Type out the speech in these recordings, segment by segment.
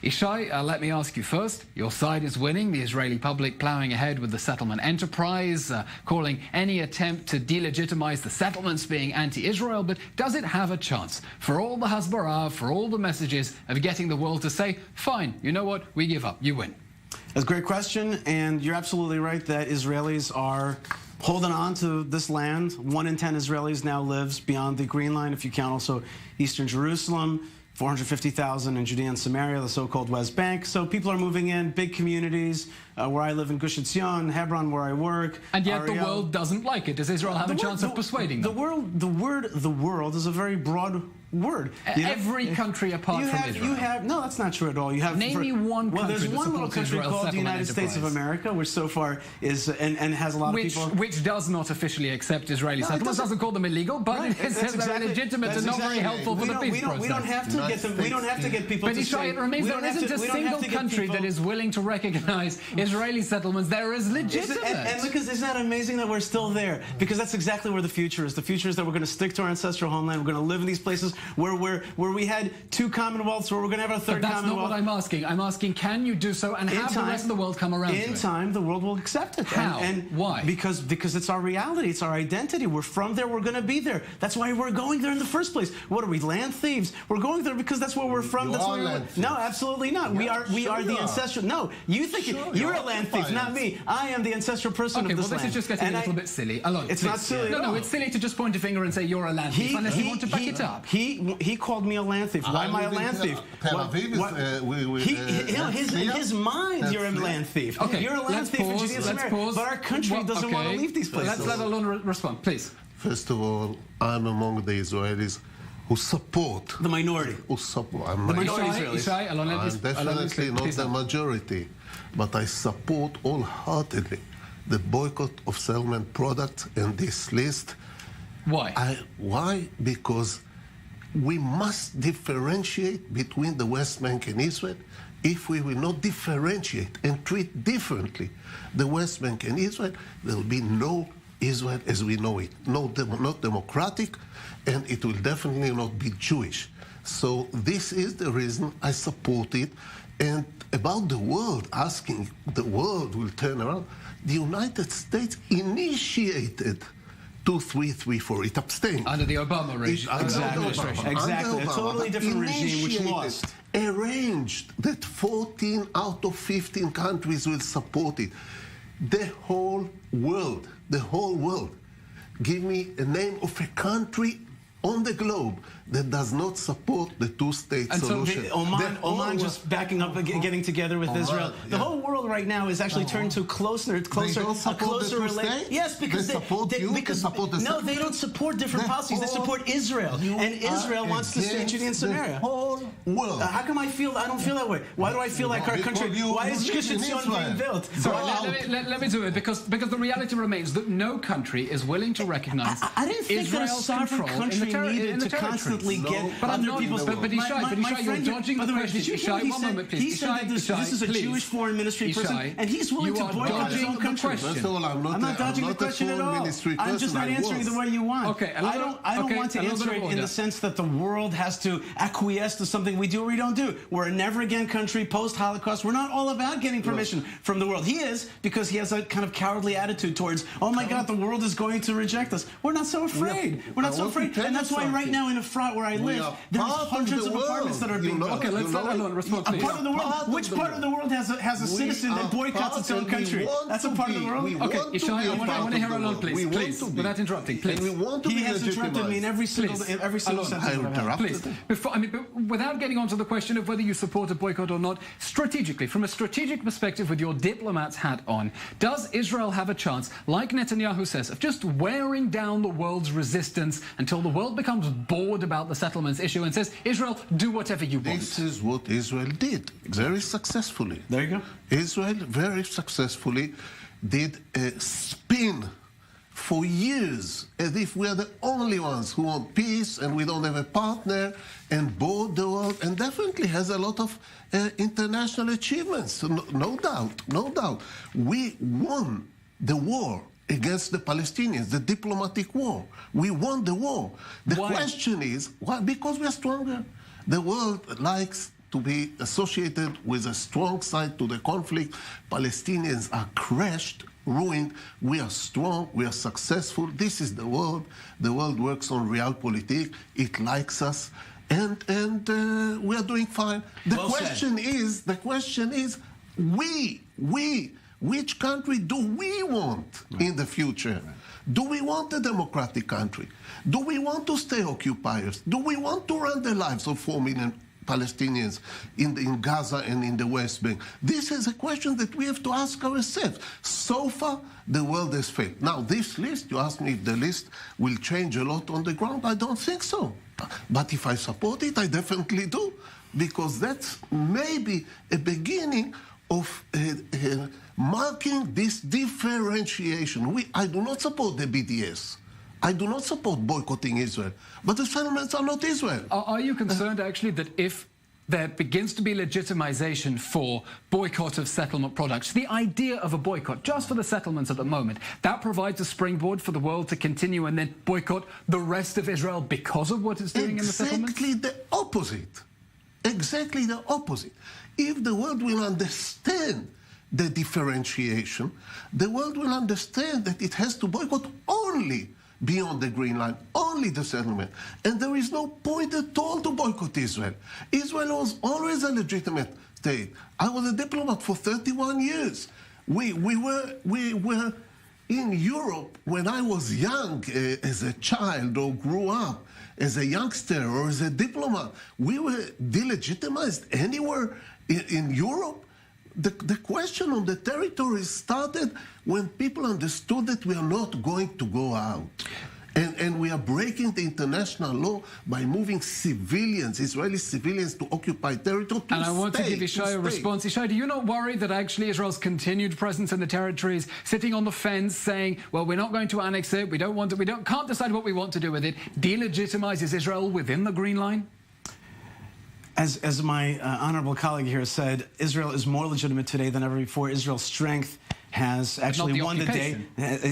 Yishai, let me ask you first. Your side is winning, the Israeli public ploughing ahead with the settlement enterprise, calling any attempt to delegitimize the settlements being anti-Israel. But does it have a chance, for all the hasbara, for all the messages, of getting the world to say, fine, you know what, we give up, you win? That's a great question, and you're absolutely right that Israelis are holding on to this land. 1 in 10 Israelis now lives beyond the Green Line, if you count also Eastern Jerusalem. 450,000 in Judea and Samaria, the so-called West Bank. So people are moving in, big communities. Where I live in Gush Etzion, Hebron, where I work. And yet the world doesn't like it. Does Israel have a chance of persuading them? The world is a very broad word. Every country apart from Israel. No, that's not true at all. Name me one country. Well, there's one little country called the United States of America, which so far is and has a lot of people. Which does not officially accept Israeli settlements. Doesn't call them illegal, but it says they're illegitimate and not very helpful for the peace process. We don't have to get them. We don't have to get people to say. But it remains there isn't a single country that is willing to recognize Israeli settlements. They're as legitimate. And look, isn't that amazing that we're still there? Because that's exactly where the future is. The future is that we're going to stick to our ancestral homeland. We're going to live in these places where we had 2 commonwealths, where we're going to have a 3rd commonwealth. That's not what I'm asking. I'm asking, can you do so and have the rest of the world come around to it? In time, the world will accept it. How? And why? Because it's our reality. It's our identity. We're from there. We're going to be there. That's why we're going there in the first place. What are we, land thieves? We're going there because that's where we're from. That's where no, absolutely not. We are the ancestral. No, you think you're a land thief, not me. I am the ancestral person of this land. This is just getting a little bit silly. Alon, it's not silly. No, it's silly to just point a finger and say you're a land thief unless you want to back it up. He called me a land thief. Why am I a land thief? In his mind, you're a land thief. Okay, you're a land thief in Judea and Samaria. But our country doesn't want to leave these places. Let's let Alon respond, please. First of all, I'm among the Israelis who support the minority. Who support the minority Israelis. I'm definitely not the majority, but I support wholeheartedly the boycott of settlement products in this list. Why? Why? Because we must differentiate between the West Bank and Israel. If we will not differentiate and treat differently the West Bank and Israel, there will be no Israel as we know it. Not democratic, and it will definitely not be Jewish. So this is the reason I support it. And about the world, asking the world will turn around, the United States initiated 2334. It abstained. Under the Obama regime. Exactly. A totally different regime which lost. Arranged that 14 out of 15 countries will support it. The whole world. Give me a name of a country on the globe that does not support the 2-state solution. So Oman just backing up, getting together with Israel. The whole world right now is actually turned to a closer relation. Yes, because they don't support different policies. They support Israel, and Israel wants to stay in Judea and Samaria. The whole world. How come I don't feel that way? Why do I feel like our country? Why is Gush Etzion being built? Let me do it because the reality remains that no country is willing to recognize Israel's control in the territory. Get other people's. But Yishai, you're dodging the question. Yishai, one moment, please. He said that this is a Jewish foreign ministry person, and he's willing to boycott his own country. First of all, I'm not dodging the question at all. I'm just not answering the way you want. Okay, I don't want to answer it in the sense that the world has to acquiesce to something we do or we don't do. We're a never-again country, post-Holocaust. We're not all about getting permission from the world. He is, because he has a kind of cowardly attitude towards, oh my God, the world is going to reject us. We're not so afraid. We're not so afraid. And that's why right now in Efrat, where I live, there's hundreds of apartments that are being built. Okay, let's let Alon respond, please. Which part of the world has a citizen that boycotts its own country? That's a part of the world? Okay, Yishai, I want to hear Alon, please, without interrupting, please. He has interrupted me in every single sentence. Please, without getting onto the question of whether you support a boycott or not, strategically, from a strategic perspective with your diplomat's hat on, does Israel have a chance, like Netanyahu says, of just wearing down the world's resistance until the world becomes bored about the settlements issue and says, Israel, do whatever you want? This is what Israel did very successfully. There you go. Israel very successfully did a spin for years as if we are the only ones who want peace and we don't have a partner, and bored the world, and definitely has a lot of international achievements. No doubt. We won the war against the Palestinians, the diplomatic war. We won the war. The question is, why? Because we are stronger. The world likes to be associated with a strong side to the conflict. Palestinians are crushed, ruined. We are strong, we are successful. This is the world. The world works on realpolitik. It likes us, and we are doing fine. The question is, which country do we want in the future? Do we want a democratic country? Do we want to stay occupiers? Do we want to run the lives of 4 million Palestinians in Gaza and in the West Bank? This is a question that we have to ask ourselves. So far, the world has failed. Now, this list, you asked me if the list will change a lot on the ground. I don't think so. But if I support it, I definitely do, because that's maybe a beginning of marking this differentiation. I do not support the BDS. I do not support boycotting Israel. But the settlements are not Israel. Are you concerned, actually, that if there begins to be legitimization for boycott of settlement products, the idea of a boycott just for the settlements at the moment, that provides a springboard for the world to continue and then boycott the rest of Israel because of what it's doing in the settlements? Exactly the opposite. Exactly the opposite. If the world will understand the differentiation, the world will understand that it has to boycott only beyond the Green Line, only the settlement. And there is no point at all to boycott Israel. Israel was always a legitimate state. I was a diplomat for 31 years. We were in Europe when I was young, as a child, or grew up as a youngster or as a diplomat. We were delegitimized anywhere in Europe. The question on the territory started when people understood that we are not going to go out. And we are breaking the international law by moving civilians, Israeli civilians, to occupy territory. And I want to give Yishai a response. Yishai, do you not worry that actually Israel's continued presence in the territories, sitting on the fence, saying, well, we're not going to annex it, can't decide what we want to do with it, delegitimizes Israel within the Green Line? As my honorable colleague here said, Israel is more legitimate today than ever before. Israel's strength has actually won the day.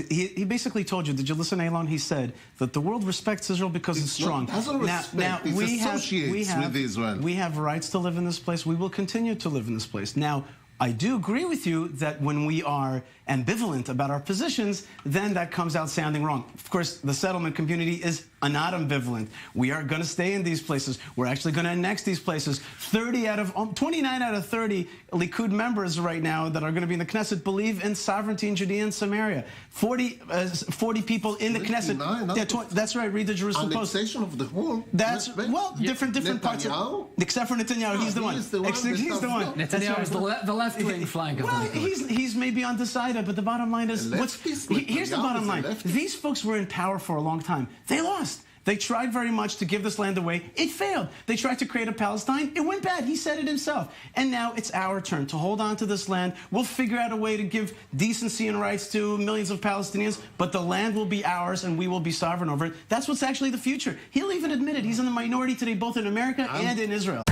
He basically told you, did you listen, Alon? He said that the world respects Israel because it's strong. Now we have rights to live in this place. We will continue to live in this place. Now, I do agree with you that when we are ambivalent about our positions, then that comes out sounding wrong. Of course, the settlement community is not ambivalent. We are going to stay in these places. We're actually going to annex these places. 29 out of 30 Likud members right now that are going to be in the Knesset believe in sovereignty in Judea and Samaria. 40 people in the Knesset. That's right. Read the Jerusalem Post. Annexation of the whole. That's different parts of. Except for Netanyahu, he's the one. He's the one. Netanyahu is the left-wing flank of the Likud. He's maybe undecided, but the bottom line is here's the bottom line. These folks were in power for a long time. They lost. They tried very much to give this land away. It failed. They tried to create a Palestine. It went bad. He said it himself. And now it's our turn to hold on to this land. We'll figure out a way to give decency and rights to millions of Palestinians, but the land will be ours and we will be sovereign over it. That's what's actually the future. He'll even admit it. He's in the minority today, both in America and in Israel.